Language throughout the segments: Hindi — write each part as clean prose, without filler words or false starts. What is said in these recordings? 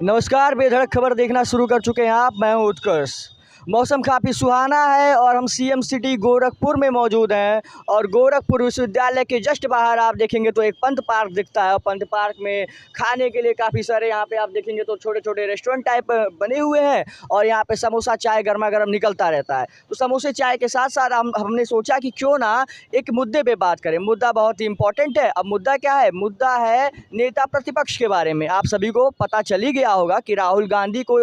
नमस्कार, बेधड़क खबर देखना शुरू कर चुके हैं आप। मैं हूं उत्कर्ष। मौसम काफ़ी सुहाना है और हम सीएम सिटी गोरखपुर में मौजूद हैं और गोरखपुर विश्वविद्यालय के जस्ट बाहर आप देखेंगे तो एक पंत पार्क दिखता है और पंत पार्क में खाने के लिए काफ़ी सारे यहाँ पे आप देखेंगे तो छोटे छोटे रेस्टोरेंट टाइप बने हुए हैं और यहाँ पे समोसा चाय गर्मा गर्म निकलता रहता है। तो समोसे चाय के साथ साथ हमने सोचा कि क्यों ना एक मुद्दे पे बात करें। मुद्दा बहुत ही इंपॉर्टेंट है। अब मुद्दा क्या है? मुद्दा है नेता प्रतिपक्ष के बारे में। आप सभी को पता चल ही गया होगा कि राहुल गांधी को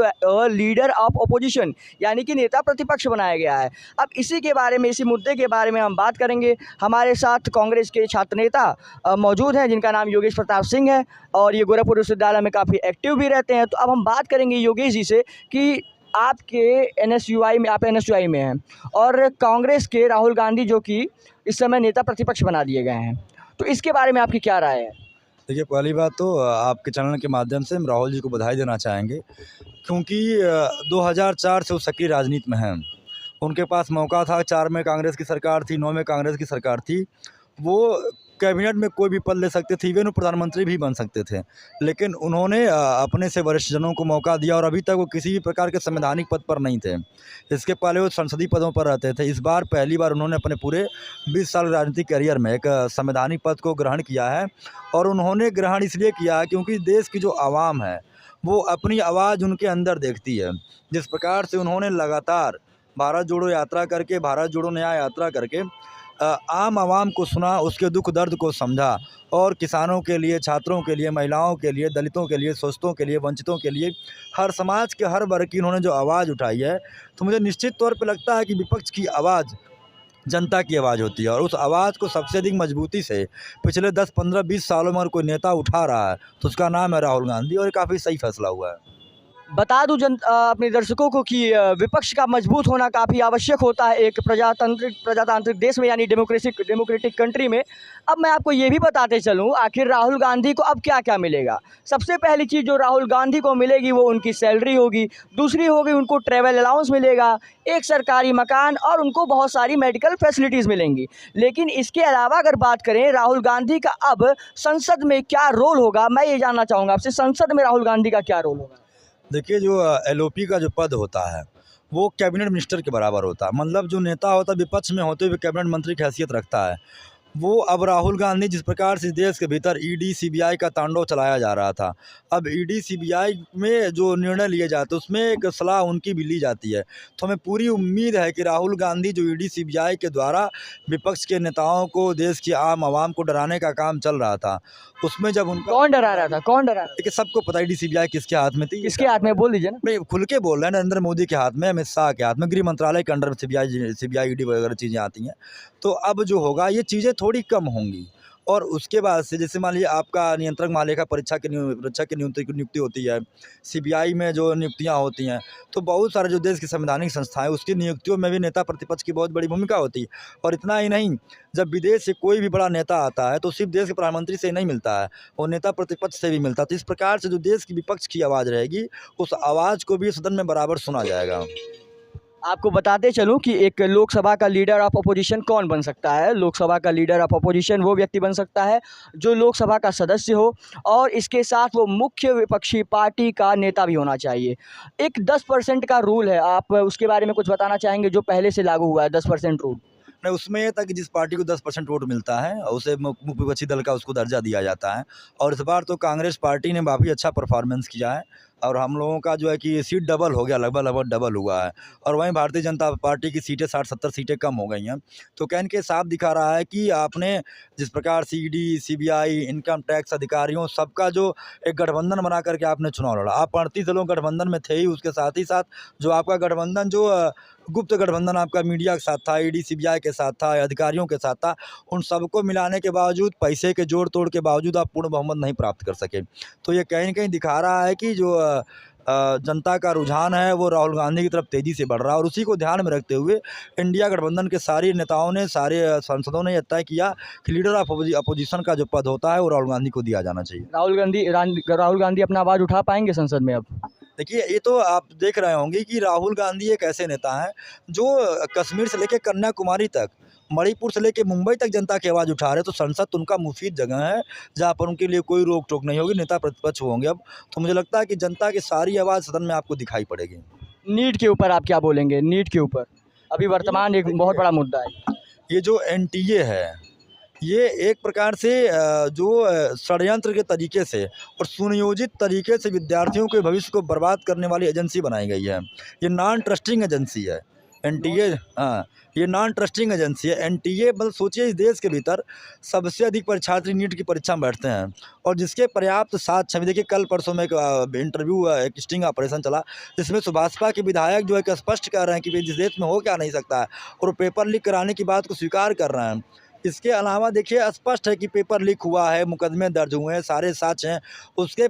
लीडर ऑफ अपोजिशन यानी कि नेता प्रतिपक्ष बनाया गया है। अब इसी के बारे में, इसी मुद्दे के बारे में हम बात करेंगे। हमारे साथ कांग्रेस के छात्र नेता मौजूद हैं जिनका नाम योगेश प्रताप सिंह है और ये गोरखपुर विश्वविद्यालय में काफ़ी एक्टिव भी रहते हैं। तो अब हम बात करेंगे योगेश जी से कि आपके एनएसयूआई में, आप एनएसयूआई में हैं और कांग्रेस के राहुल गांधी जो कि इस समय नेता प्रतिपक्ष बना दिए गए हैं, तो इसके बारे में आपकी क्या राय है? देखिए, पहली बात तो आपके चैनल के माध्यम से हम राहुल जी को बधाई देना चाहेंगे क्योंकि 2004 से वो सक्रिय राजनीति में हैं। उनके पास मौका था, 4 में कांग्रेस की सरकार थी, 9 में कांग्रेस की सरकार थी। वो कैबिनेट में कोई भी पद ले सकते थे, इवन वो प्रधानमंत्री भी बन सकते थे, लेकिन उन्होंने अपने से वरिष्ठ जनों को मौका दिया और अभी तक वो किसी भी प्रकार के संवैधानिक पद पर नहीं थे। इसके पहले वो संसदीय पदों पर रहते थे। इस बार पहली बार उन्होंने अपने पूरे 20 साल राजनीतिक करियर में एक संवैधानिक पद को ग्रहण किया है और उन्होंने ग्रहण इसलिए किया है क्योंकि देश की जो आवाम है वो अपनी आवाज़ उनके अंदर देखती है। जिस प्रकार से उन्होंने लगातार भारत जोड़ो यात्रा करके, भारत जोड़ो न्याय यात्रा करके आम आवाम को सुना, उसके दुख दर्द को समझा और किसानों के लिए, छात्रों के लिए, महिलाओं के लिए, दलितों के लिए, शोषितों के लिए, वंचितों के लिए, हर समाज के हर वर्ग की उन्होंने जो आवाज़ उठाई है, तो मुझे निश्चित तौर पे लगता है कि विपक्ष की आवाज़ जनता की आवाज़ होती है और उस आवाज़ को सबसे अधिक मजबूती से पिछले 10, 15, 20 सालों में अगर कोई नेता उठा रहा है तो उसका नाम है राहुल गांधी और ये काफ़ी सही फैसला हुआ है। बता दूं अपने दर्शकों को कि विपक्ष का मजबूत होना काफ़ी आवश्यक होता है एक प्रजातांत्रिक देश में यानी डेमोक्रेटिक कंट्री में। अब मैं आपको ये भी बताते चलूं आखिर राहुल गांधी को अब क्या क्या मिलेगा। सबसे पहली चीज़ जो राहुल गांधी को मिलेगी वो उनकी सैलरी होगी, दूसरी होगी उनको ट्रैवल अलाउंस मिलेगा, एक सरकारी मकान और उनको बहुत सारी मेडिकल फैसिलिटीज़ मिलेंगी। लेकिन इसके अलावा अगर बात करें राहुल गांधी का अब संसद में क्या रोल होगा, मैं ये जानना चाहूँगा आपसे, संसद में राहुल गांधी का क्या रोल होगा? देखिए, जो एलओपी का जो पद होता है वो कैबिनेट मिनिस्टर के बराबर होता है। मतलब जो नेता होता है विपक्ष में होते हुए कैबिनेट मंत्री की हैसियत रखता है। वो अब राहुल गांधी जिस प्रकार से देश के भीतर ईडी सीबीआई का तांडव चलाया जा रहा था, अब ईडी सीबीआई में जो निर्णय लिए जाते हैं उसमें एक सलाह उनकी भी ली जाती है। तो हमें पूरी उम्मीद है कि राहुल गांधी जो ईडी सीबीआई के द्वारा विपक्ष के नेताओं को, देश की आम आवाम को डराने का काम चल रहा था, उसमें जब उनका कौन डरा रहा था? कौन डरा रहा था? देखिए, सबको पता ईडी सीबीआई किसके हाथ में थी। किसके हाथ में बोल दीजिए ना। नहीं, खुल के बोल रहे हैं, नरेंद्र मोदी के हाथ में, अमित शाह के हाथ में, गृह मंत्रालय के अंडर सीबीआई ईडी वगैरह चीज़ें आती हैं। तो अब जो होगा ये चीज़ें थोड़ी कम होंगी और उसके बाद से जैसे मान लीजिए आपका नियंत्रक महालेखा परीक्षा की नियुक्ति होती है, सीबीआई में जो नियुक्तियां होती हैं, तो बहुत सारे जो देश की संवैधानिक संस्थाएं उसकी नियुक्तियों में भी नेता प्रतिपक्ष की बहुत बड़ी भूमिका होती है। और इतना ही नहीं, जब विदेश से कोई भी बड़ा नेता आता है तो सिर्फ देश के प्रधानमंत्री से ही नहीं मिलता है, वो नेता प्रतिपक्ष से भी मिलता है। तो इस प्रकार से जो देश की विपक्ष की आवाज़ रहेगी उस आवाज़ को भी सदन में बराबर सुना जाएगा। आपको बताते चलूं कि एक लोकसभा का लीडर ऑफ अपोजिशन कौन बन सकता है। लोकसभा का लीडर ऑफ अपोजिशन वो व्यक्ति बन सकता है जो लोकसभा का सदस्य हो और इसके साथ वो मुख्य विपक्षी पार्टी का नेता भी होना चाहिए। एक 10% का रूल है, आप उसके बारे में कुछ बताना चाहेंगे जो पहले से लागू हुआ है 10% रूल? नहीं, उसमें ये था कि जिस पार्टी को 10% वोट मिलता है उसे मुख्य विपक्षी दल का उसको दर्जा दिया जाता है और इस बार तो कांग्रेस पार्टी ने काफ़ी अच्छा परफॉर्मेंस किया है और हम लोगों का जो है कि सीट डबल हो गया, लगभग डबल हुआ है और वहीं भारतीय जनता पार्टी की सीटें 60-70 सीटें कम हो गई हैं। तो कहने के साफ दिखा रहा है कि आपने जिस प्रकार से ईडी, सीबीआई, इनकम टैक्स अधिकारियों सबका जो एक गठबंधन बना करके आपने चुनाव लड़ा। आप 38 दलों गठबंधन में थे ही, उसके साथ ही साथ जो आपका गठबंधन जो गुप्त गठबंधन आपका मीडिया के साथ था, ईडी सीबीआई के साथ था, अधिकारियों के साथ था, उन सबको मिलाने के बावजूद, पैसे के जोड़ तोड़ के बावजूद आप पूर्ण बहुमत नहीं प्राप्त कर सके। तो ये कहीं न कहीं दिखा रहा है कि जो जनता का रुझान है वो राहुल गांधी की तरफ तेज़ी से बढ़ रहा है और उसी को ध्यान में रखते हुए इंडिया गठबंधन के सारे नेताओं ने, सारे सांसदों ने यह तय किया कि लीडर ऑफ अपोजिशन का जो पद होता है वो राहुल गांधी को दिया जाना चाहिए। राहुल गांधी अपना आवाज़ उठा पाएंगे संसद में अब? देखिए, ये तो आप देख रहे होंगे कि राहुल गांधी एक ऐसे नेता हैं जो कश्मीर से लेकर कन्याकुमारी तक मणिपुर से लेकर मुंबई तक जनता की आवाज़ उठा रहे हैं, तो संसद तो उनका मुफीद जगह है जहाँ पर उनके लिए कोई रोक टोक नहीं होगी, नेता प्रतिपक्ष होंगे अब। तो मुझे लगता है कि जनता की सारी आवाज़ सदन में आपको दिखाई पड़ेगी। नीट के ऊपर आप क्या बोलेंगे? नीट के ऊपर अभी वर्तमान एक बहुत बड़ा मुद्दा है। ये जो एनटीए है, ये एक प्रकार से षड्यंत्र के तरीके से और सुनियोजित तरीके से विद्यार्थियों के भविष्य को बर्बाद करने वाली एजेंसी बनाई गई है। ये नॉन ट्रस्टिंग एजेंसी है एनटीए। हाँ, ये नॉन ट्रस्टिंग एजेंसी है एनटीए। मतलब सोचिए, इस देश के भीतर सबसे अधिक परीक्षार्थी नीट की परीक्षा में बैठते हैं और जिसके पर्याप्त साक्ष्य, देखिए कल परसों में एक इंटरव्यू, एक स्टिंग ऑपरेशन चला जिसमें सुभाषपा के विधायक जो है कि स्पष्ट कर रहे हैं कि भाई जिस देश में हो क्या नहीं सकता है, और वो पेपर लीक कराने की बात को स्वीकार कर रहे हैं। इसके अलावा देखिए स्पष्ट है कि पेपर लीक हुआ है, मुकदमे दर्ज हुए हैं, सारे साक्ष्य हैं। उसके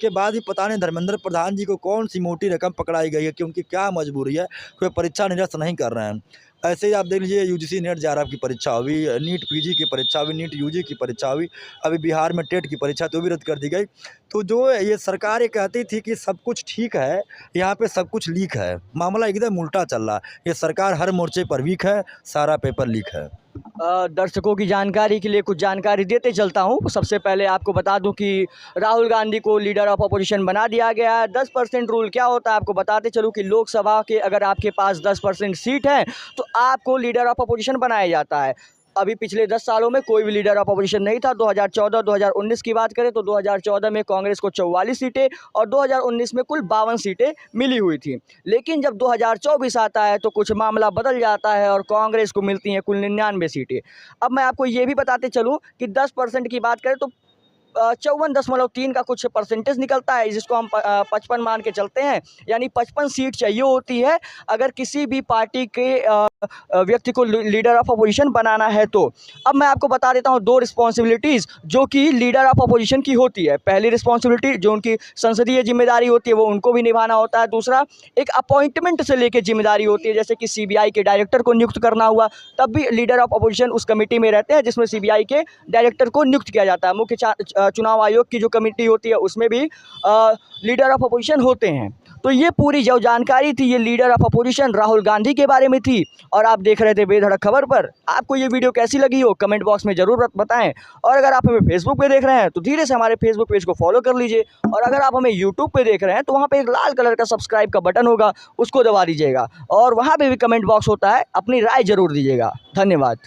बाद भी पता नहीं धर्मेंद्र प्रधान जी को कौन सी मोटी रकम पकड़ाई गई है कि उनकी क्या मजबूरी है कि वे परीक्षा निरस्त नहीं कर रहे हैं। ऐसे ही आप देख लीजिए, यूजीसी नेट जेआरएफ की परीक्षा हुई, नीट पीजी की परीक्षा हुई, नीट यूजी की परीक्षा हुई, अभी बिहार में टेट की परीक्षा तो भी रद्द कर दी गई। तो जो ये सरकार ये कहती थी कि सब कुछ ठीक है, यहाँ पे सब कुछ लीक है। मामला एकदम उल्टा चल रहा है। ये सरकार हर मोर्चे पर वीक है, सारा पेपर लीक है। दर्शकों की जानकारी के लिए कुछ जानकारी देते चलता हूँ। सबसे पहले आपको बता दूं कि राहुल गांधी को लीडर ऑफ अपोजिशन बना दिया गया है। 10% रूल क्या होता है आपको बताते चलूँ कि लोकसभा के अगर आपके पास 10% सीट है तो आपको लीडर ऑफ अपोजिशन बनाया जाता है। अभी पिछले 10 सालों में कोई भी लीडर ऑफ अपोजिशन नहीं था। 2014-2019 की बात करें तो 2014 में कांग्रेस को 44 सीटें और 2019 में कुल 52 सीटें मिली हुई थी। लेकिन जब 2024 आता है तो कुछ मामला बदल जाता है और कांग्रेस को मिलती हैं कुल 99 सीटें। अब मैं आपको ये भी बताते चलूँ कि 10% की बात करें तो 54.3 का कुछ परसेंटेज निकलता है, जिसको हम 55 मान के चलते हैं। यानी 55 सीट चाहिए होती है अगर किसी भी पार्टी के व्यक्ति को लीडर ऑफ अपोजिशन बनाना है तो। अब मैं आपको बता देता हूँ 2 रिस्पॉन्सिबिलिटीज़ जो कि लीडर ऑफ अपोजिशन की होती है। पहली रिस्पॉन्सिबिलिटी जो उनकी संसदीय जिम्मेदारी होती है वो उनको भी निभाना होता है। दूसरा, एक अपॉइंटमेंट से लेकर जिम्मेदारी होती है, जैसे कि सीबीआई के डायरेक्टर को नियुक्त करना हुआ तब भी लीडर ऑफ अपोजिशन उस कमेटी में रहते हैं जिसमें सीबीआई के डायरेक्टर को नियुक्त किया जाता है। मुख्य चुनाव आयोग की जो कमेटी होती है उसमें भी लीडर ऑफ अपोजिशन होते हैं। तो ये पूरी जो जानकारी थी ये leader of opposition Rahul Gandhi के बारे में थी और आप देख रहे थे बेधड़क खबर पर। आपको ये वीडियो कैसी लगी हो कमेंट बॉक्स में ज़रूर बताएं। और अगर आप हमें फेसबुक पे देख रहे हैं तो धीरे से हमारे फेसबुक पेज को फॉलो कर लीजिए। और अगर आप हमें यूट्यूब पे देख रहे हैं तो वहाँ पे एक लाल कलर का सब्सक्राइब का बटन होगा, उसको दबा दीजिएगा और वहाँ पे भी कमेंट बॉक्स होता है, अपनी राय ज़रूर दीजिएगा। धन्यवाद।